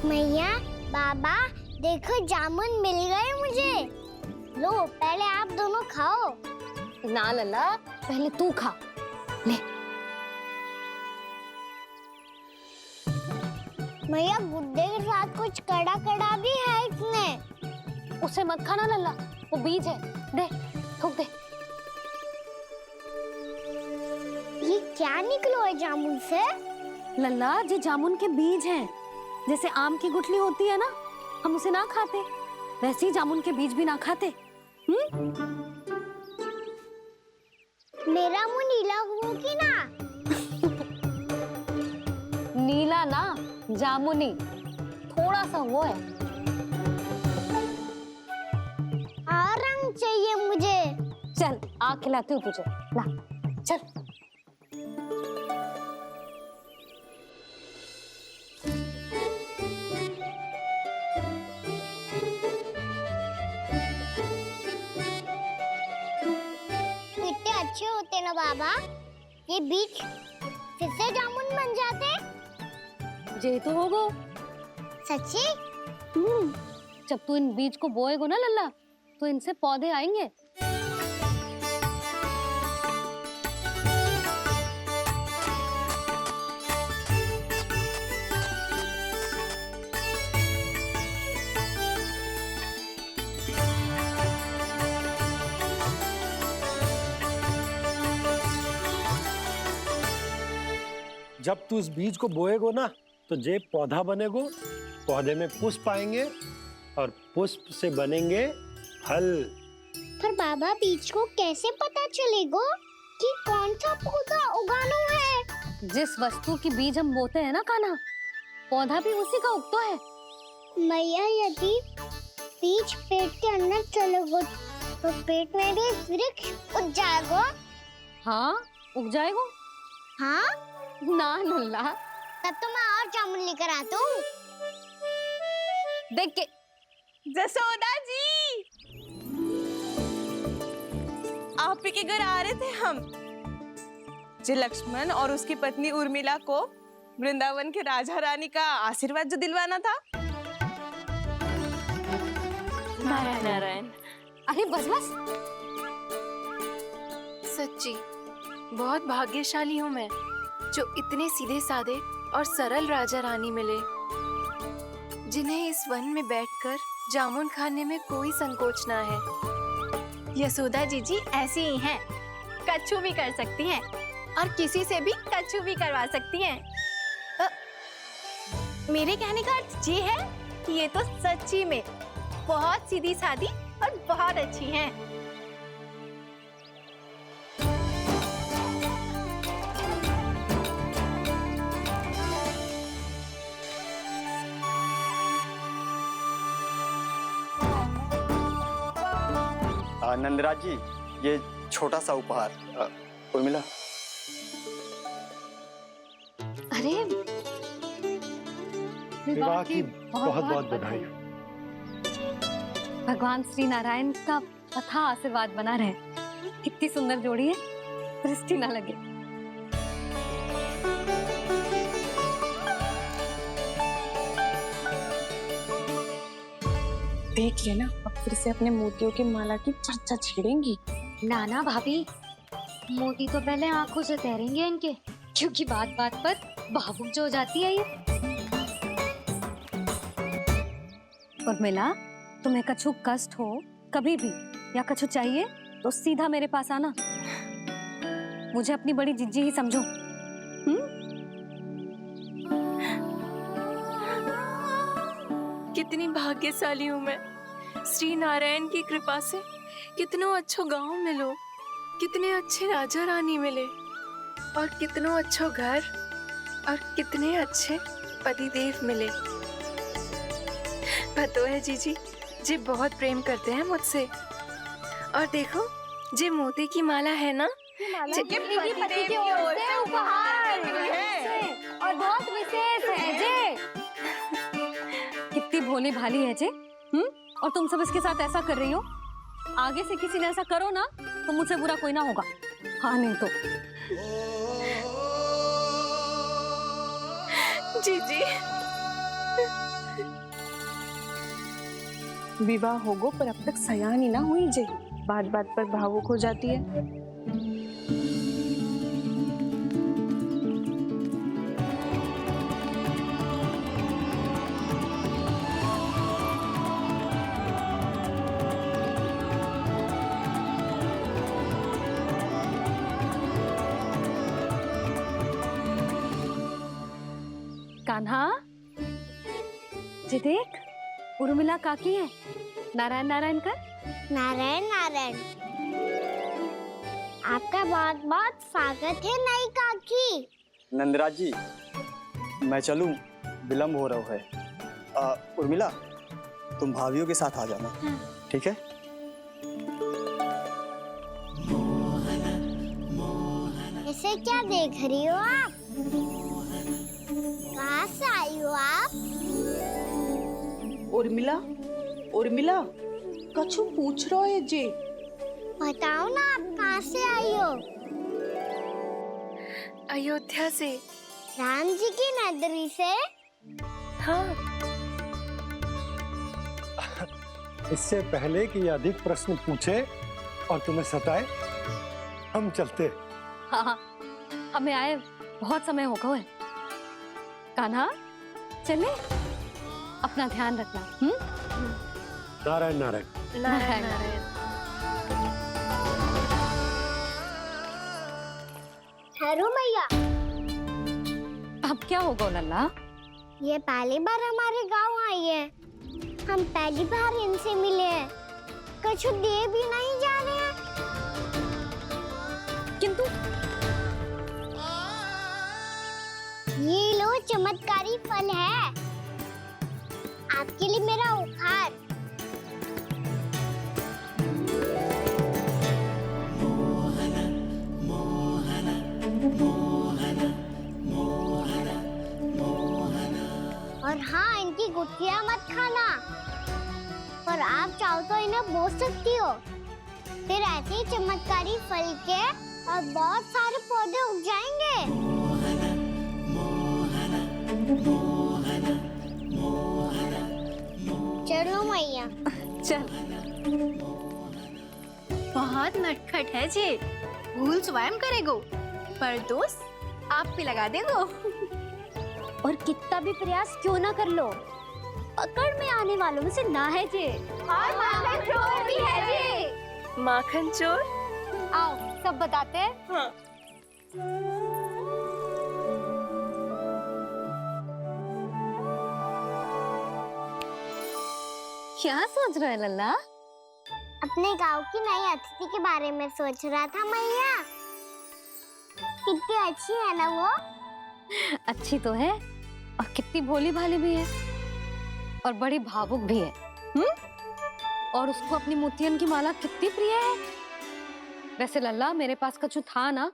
मैया, बाबा, देखो जामुन मिल गए मुझे। लो, पहले आप दोनों खाओ। ना लल्ला, पहले तू खा ले। मैया, गुड्डे के साथ कुछ कड़ा कड़ा भी है इसमें। उसे मत खाना लल्ला, वो बीज है। दे, थूक दे। ये क्या निकलो है जामुन से? लल्ला, ये जामुन के बीज हैं। जैसे आम की गुठली होती है ना, हम उसे ना खाते, वैसे ही जामुन के बीज भी ना खाते। मेरा मुंह नीला हुआ कि ना? नीला ना, जामुनी, थोड़ा सा वो है। और रंग चाहिए मुझे। चल, आ खिलाती हूँ तुझे, ला, चल। कितने अच्छे होते ना बाबा, ये बीज फिर से जामुन बन जाते। जे तो होगो। सच्ची? जब तू इन बीज को बोएगो ना लल्ला, तो इनसे पौधे आएंगे। जब तू इस बीज को बोएगो ना, तो जे पौधा बनेगो, पौधे में पुष्प आएंगे और पुष्प से बनेंगे फल। पर बाबा, बीज को कैसे पता चलेगा कि कौन सा पौधा उगाना है? जिस वस्तु की बीज हम बोते हैं ना कान्हा, पौधा भी उसी का उगता है। मैया, यदि बीज पेट के अंदर चलेगा तो पेट में भी वृक्ष उग जाएगा। हाँ, उग जाएगा। हाँ? ना लल्ला, तब तो मैं और जामुन लेकर आता हूँ। देख के। जसोदा जी, आप ही के घर आ रहे थे हम। जो लक्ष्मण और उसकी पत्नी उर्मिला को वृंदावन के राजा रानी का आशीर्वाद जो दिलवाना था। नारायण नारायण। अरे बस बस। सच्ची बहुत भाग्यशाली हूँ मैं, जो इतने सीधे साधे और सरल राजा रानी मिले, जिन्हें इस वन में बैठकर जामुन खाने में कोई संकोच ना है। यशोदा जी ऐसी ही हैं, कच्छू भी कर सकती हैं और किसी से भी कच्छू भी करवा सकती हैं। मेरे कहने का अर्थ ये है कि ये तो सच्ची में बहुत सीधी सादी और बहुत अच्छी हैं। नंदराज जी, ये छोटा सा उपहार। उर्मिला। अरे विवाह की बहुत बहुत बधाई। भगवान श्री नारायण का अथाह आशीर्वाद बना रहे। कितनी सुंदर जोड़ी है, दृष्टि ना लगे। देख लेना, अब फिर से अपने मोतियों की माला की चर्चा छेड़ेंगी। नाना भाभी, मोती तो पहले आंखों से तैरेंगे इनके, क्योंकि बात बात पर भावुक जो हो जाती है ये। उर्मिला, तुम्हें कछु कष्ट हो कभी भी या कछु चाहिए तो सीधा मेरे पास आना। मुझे अपनी बड़ी जिज्जी ही समझो। कितनी भाग्यशाली हूँ मैं, श्री नारायण की कृपा से कितनों अच्छो गांव मिलो, कितने अच्छे राजा रानी मिले, और कितनों अच्छो घर और कितने अच्छे पतिदेव मिले। पतो है जीजी, जी बहुत प्रेम करते हैं मुझसे। और देखो, जे मोती की माला है ना, पति की ओर से उपहार और बहुत विशेष है जे। कितनी भोली भाली है जे। और तुम सब इसके साथ ऐसा कर रही हो। आगे से किसी ने ऐसा करो ना, तो मुझसे बुरा कोई ना होगा। हाँ नहीं तो। जीजी, विवाह होगो पर अब तक सयानी ना हुई जे, बात बात पर भावुक हो जाती है। कान्हा, जी देख, उर्मिला काकी है। नारायण नारायण कर। नारायण नारायण। आपका बहुत बहुत स्वागत है नई काकी। नंदराज जी, मैं चलूं, विलम्ब हो रहा है। उर्मिला, तुम भाभियों के साथ आ जाना, ठीक है? इसे क्या देख रही हो आप? कहाँ से आई हो आप? उर्मिला, उर्मिला, कछु पूछ रहा है जे। बताओ ना आप कहाँ से आई हो? अयोध्या से। राम जी की नगरी से? हाँ। इससे पहले कि ये अधिक प्रश्न पूछे और तुम्हें सताए, हम चलते। हाँ, हमें आए बहुत समय हो गया है। कान्हा, चले, अपना ध्यान रखना। नारायण नारायण। नारायण नारायण। ठहरू मैया, अब क्या होगा लल्ला? ये पहली बार हमारे गांव आई है। हम पहली बार इनसे मिले हैं। कछु दे भी नहीं जा रहे हैं। किंतु ये लो चमत्कारी फल है, आपके लिए मेरा उपहार। और हाँ, इनकी गुठलियां मत खाना। और आप चाहो तो इन्हें बो सकती हो। फिर ऐसे ही चमत्कारी फल के और बहुत सारे पौधे उग जाएंगे। चलो मैया। चल। बहुत नटखट है जे, भूल स्वयं करेगो, पर दोस्त आप पे लगा देगो। और कितना भी प्रयास क्यों ना कर लो, पकड़ में आने वालों में से ना है जे। और माखन चोर भी है जे। माखन चोर? आओ सब बताते हैं। हाँ। क्या सोच रहा है लल्ला? अपने गांव की नई अतिथि के बारे में सोच रहा था मैया। कितनी अच्छी है ना वो? अच्छी तो है और कितनी भोली भाली भी है और बड़ी भावुक भी है। और उसको अपनी मोतियन की माला कितनी प्रिय है। वैसे लल्ला, मेरे पास कछु था ना,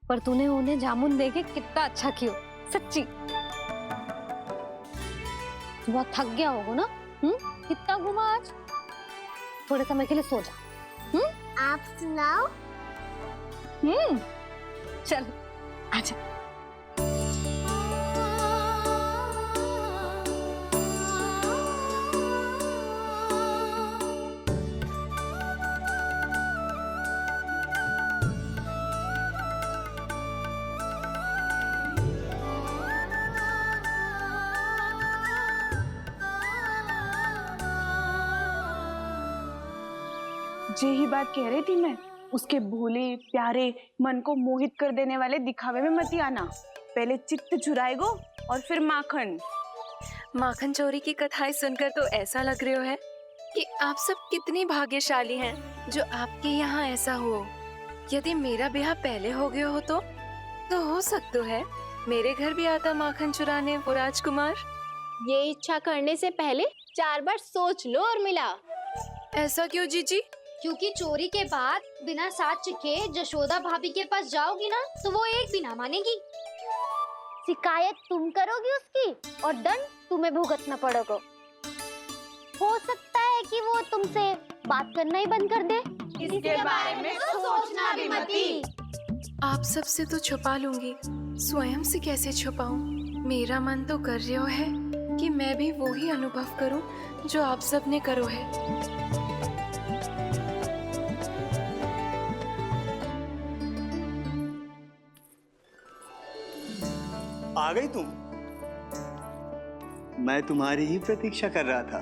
पर तूने उन्हें जामुन देके कितना अच्छा किया, सच्ची। बहुत थक गया होगा ना? कितना घूमा आज? थोड़े समय के लिए सो जा। आप सुनाओ। चल आजा। जे ही बात कह रही थी मैं, उसके भोले प्यारे मन को मोहित कर देने वाले दिखावे में मत आना। पहले चित्त चुराएगो और फिर माखन। माखन चोरी की कथाएं सुनकर तो ऐसा लग रहा है कि आप सब कितनी भाग्यशाली हैं जो आपके यहाँ ऐसा हो। यदि मेरा ब्याह पहले हो गया हो तो हो सकता है मेरे घर भी आता माखन चुराने वो राजकुमार। ये इच्छा करने से पहले 4 बार सोच लो उर्मिला। ऐसा क्यों जीजी? क्योंकि चोरी के बाद बिना साथ चिखे जशोदा भाभी के पास जाओगी ना, तो वो एक भी ना मानेगी। शिकायत तुम करोगी उसकी और दंड तुम्हें भुगतना पड़ेगा। हो सकता है कि वो तुमसे बात करना ही बंद कर दे। इसके बारे में तो सोचना भी मती। आप सबसे तो छुपा लूंगी, स्वयं से कैसे छुपाऊं? मेरा मन तो कर रहा है कि मैं भी वो ही अनुभव करूं जो आप सबने करो है। आ गई तुम? मैं तुम्हारी ही प्रतीक्षा कर रहा था।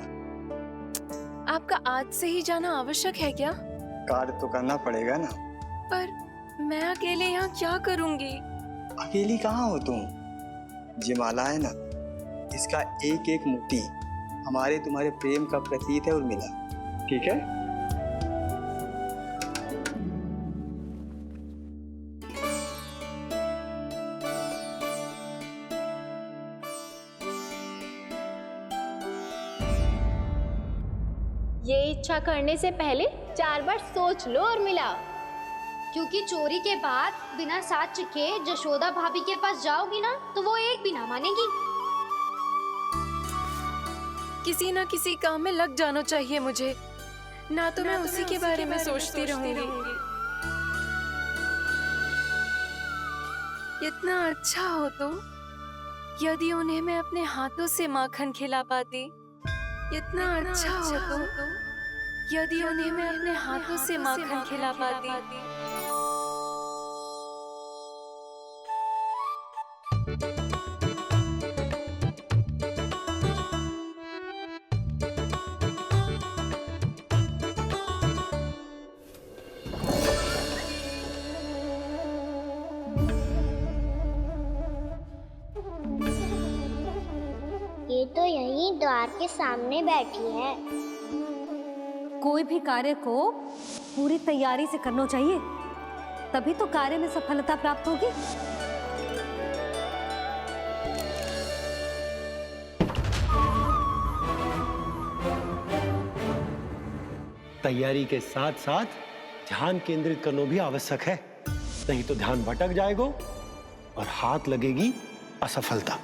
आपका आज से ही जाना आवश्यक है क्या? कार्य तो करना पड़ेगा ना। पर मैं अकेले यहाँ क्या करूँगी? अकेली कहाँ हो तुम? ये माला है ना, इसका एक एक मोती हमारे तुम्हारे प्रेम का प्रतीक है उर्मिला, ठीक है? ये इच्छा करने से पहले 4 बार सोच लो उर्मिला। क्योंकि चोरी के बाद बिना साथ के जशोदा भाभी के पास जाओगी ना तो वो एक भी ना मानेगी। किसी ना किसी काम में लग जाना चाहिए मुझे, ना तो मैं उसी के बारे में सोचती रहूंगी। इतना अच्छा हो तो यदि उन्हें मैं अपने हाथों से माखन खिला पाती। इतना अच्छा हो तो यदि उन्हें मैं अपने हाथों से माखन खिला पाती। ये तो यहीं द्वार के सामने बैठी है। कोई भी कार्य को पूरी तैयारी से करना चाहिए, तभी तो कार्य में सफलता प्राप्त होगी। तैयारी के साथ साथ ध्यान केंद्रित करना भी आवश्यक है, नहीं तो ध्यान भटक जाएगा और हाथ लगेगी असफलता।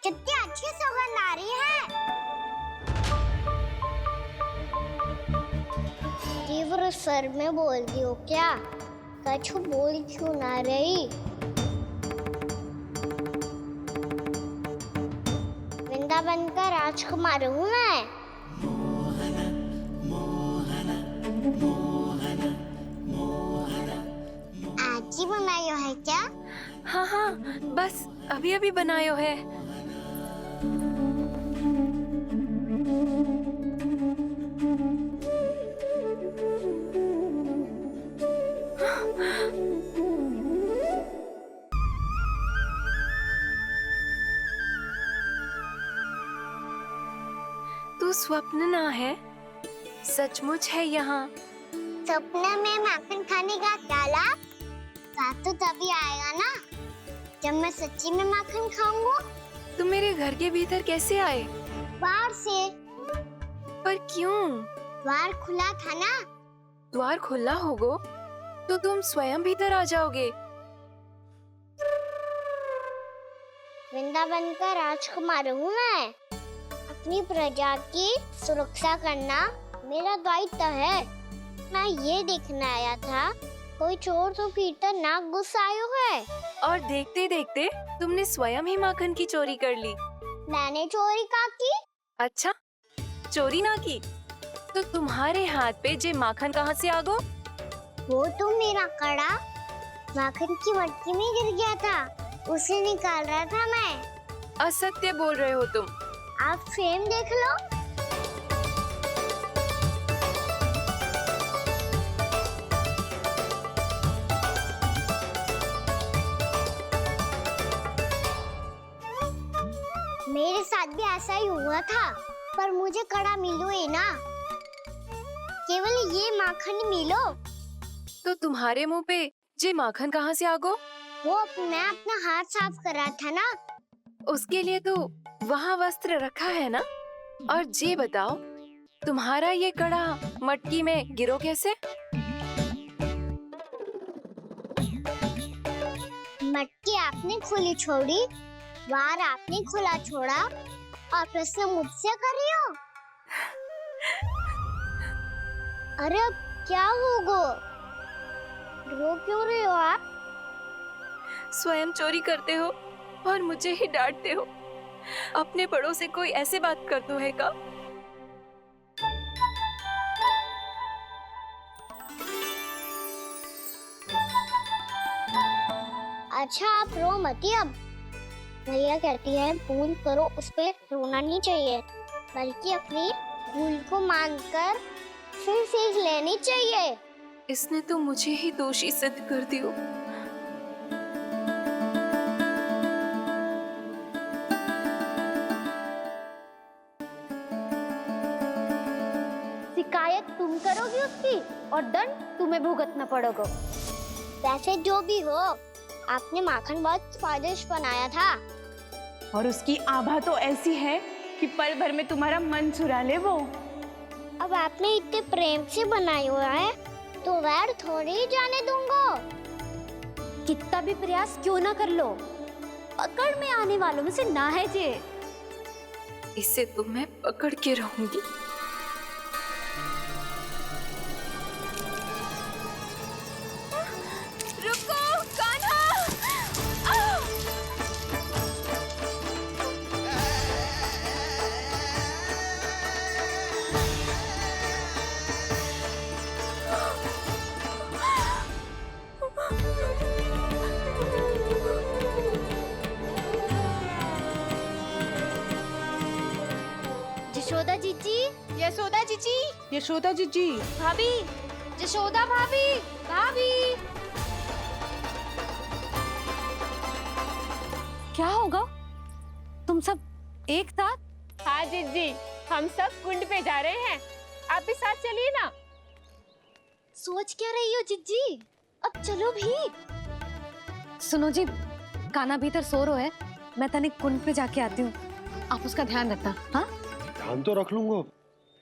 कितनी अच्छी सौगंध आ रही है। तीव्र स्वर में बोल रही हो क्या? कछु बोल क्यों ना रही? वृंदावन का राजकुमार हूँ मैं। आज ही बनायो है क्या? हाँ हाँ, बस अभी अभी बनायो है। तू स्वप्न ना है, सचमुच है यहाँ। सपने में माखन खाने का क्या लाभ? स्वाद तो तभी आएगा ना जब मैं सच्ची में माखन खाऊंगा। तुम मेरे घर के भीतर कैसे आए? बाहर से। पर क्यों? द्वार खुला था ना। द्वार खुला होगा तो तुम स्वयं भीतर आ जाओगे। वृंदावन का राजकुमार हूँ मैं। अपनी प्रजा की सुरक्षा करना मेरा दायित्व है। मैं ये देखने आया था कोई चोर तो भीतर ना घुस आयो है। और देखते देखते तुमने स्वयं ही माखन की चोरी कर ली। मैंने चोरी का की? अच्छा, चोरी ना की तो तुम्हारे हाथ पे जे माखन कहाँ से आ गो? वो तो मेरा कड़ा माखन की मटकी में गिर गया था, उसे निकाल रहा था मैं। असत्य बोल रहे हो तुम। आप फ्रेम देख लो। मेरे साथ भी ऐसा ही हुआ था, पर मुझे कड़ा मिलो ही ना, केवल ये माखन मिलो। तो तुम्हारे मुंह पे जे माखन कहाँ से आ गो? वो मैं अपना हाथ साफ कर रहा था ना। उसके लिए तो वहाँ वस्त्र रखा है ना। और जे बताओ, तुम्हारा ये कड़ा मटकी में गिरो कैसे? मटकी आपने खुली छोड़ी, द्वार आपने खुला छोड़ा और प्रश्न मुझसे कर रही हो? अरे अब क्या होगा? रो क्यों रहे हो आप? स्वयं चोरी करते हो और मुझे ही डांटते हो। अपने बड़ों से कोई ऐसे बात कर दो है का? अच्छा आप रो मती अब। भैया कहती है भूल करो, उस पे रोना नहीं चाहिए, बल्कि अपनी भूल को मानकर फिर सीख लेनी चाहिए। इसने तो मुझे ही दोषी सिद्ध कर दियो। शिकायत तुम करोगी उसकी और दंड तुम्हें भुगतना पड़ेगा। वैसे जो भी हो, आपने माखन बहुत स्वादिष्ट बनाया था। और उसकी आभा तो ऐसी है कि पल भर में तुम्हारा मन चुरा ले वो। अब आपने इतने प्रेम से बनाई हुआ है तो वैर थोड़ी ही जाने दूंगा। कितना भी प्रयास क्यों ना कर लो, पकड़ में आने वालों में से ना है जे। इसे तो मैं पकड़ के रहूंगी। रुको कान्हा! यशोदा जीजी, यशोदा जीजी, यशोदा जीजी, भाभी, यशोदा भाभी, भाभी। क्या होगा? तुम सब एक साथ? हाँ जीजी, हम सब कुंड पे जा रहे हैं, आप भी साथ चलिए ना। सोच क्या रही हो जीजी? अब चलो भी। सुनो जी, कान्हा भीतर सो रहा है, मैं तनिक कुंड पे जाके आती हूँ, आप उसका ध्यान रखना। हाँ, ध्यान तो रख लूंगा,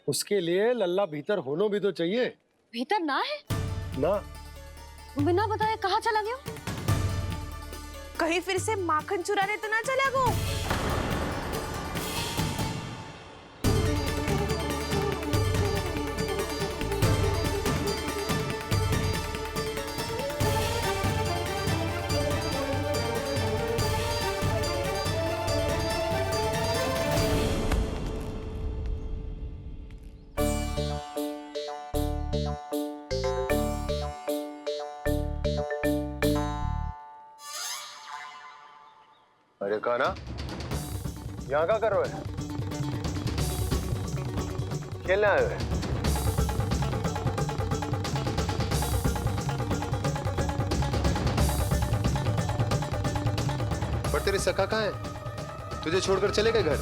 उसके लिए लल्ला भीतर होना भी तो चाहिए। भीतर ना है? ना, बिना बताए कहाँ चला गया? कहीं फिर से माखन चुराने तो ना चला गो। अरे कान्हा, यहाँ क्या कर रहे हो? खेलने आए हुए? पर तेरे सखा कहाँ है? तुझे छोड़कर चले गए घर?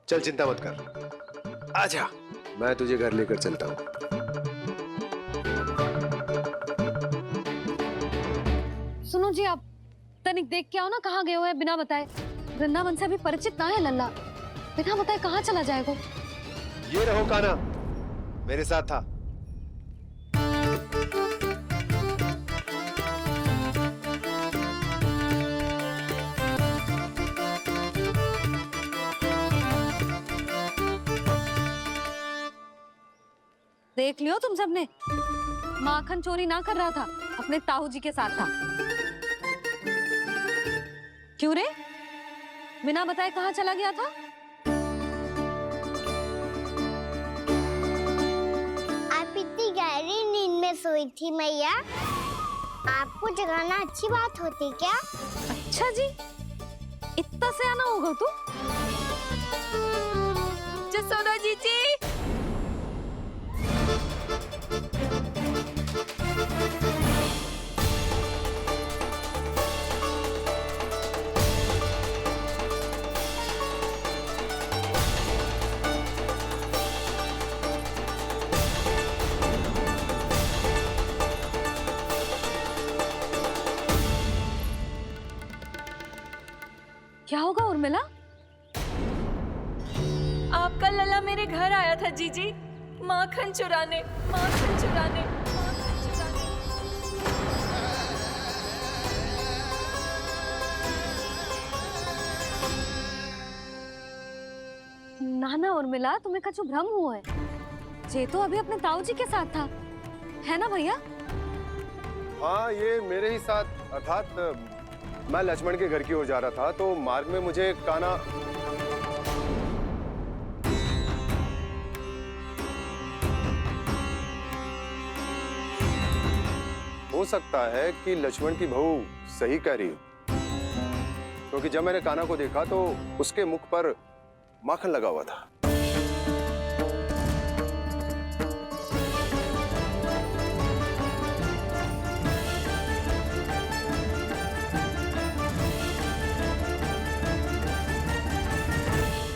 चल चिंता मत कर, आजा, मैं तुझे घर लेकर चलता हूँ। सुनो जी, आप तनिक देख के आओ ना कहाँ गए हुए हैं बिना बताए। वृंदावन से अभी परिचित ना है लल्ला, बिना बताए कहाँ चला जाएगा? ये रहो कान्हा, मेरे साथ था। देख लियो तुम सबने, माखन चोरी ना कर रहा था, अपने ताऊ जी के साथ था। क्यों रे, बिना बताए कहाँ चला गया था? आप इतनी गहरी नींद में सोई थी मैया, आपको जगाना अच्छी बात होती क्या? अच्छा जी, इतना सियाना होगा तू? जसोदा जीजी, क्या होगा उर्मिला? आपका लल्ला मेरे घर आया था जीजी, माखन चुराने, माखन चुराने, माखन चुराने। ना ना उर्मिला, तुम्हें कछु भ्रम हुआ है। ये तो अभी अपने ताऊ जी के साथ था, है ना भैया? हाँ, ये मेरे ही साथ, अर्थात मैं लक्ष्मण के घर की ओर जा रहा था तो मार्ग में मुझे कान्हा। हो सकता है कि लक्ष्मण की बहू सही कह रही हो, क्योंकि जब मैंने कान्हा को देखा तो उसके मुख पर माखन लगा हुआ था।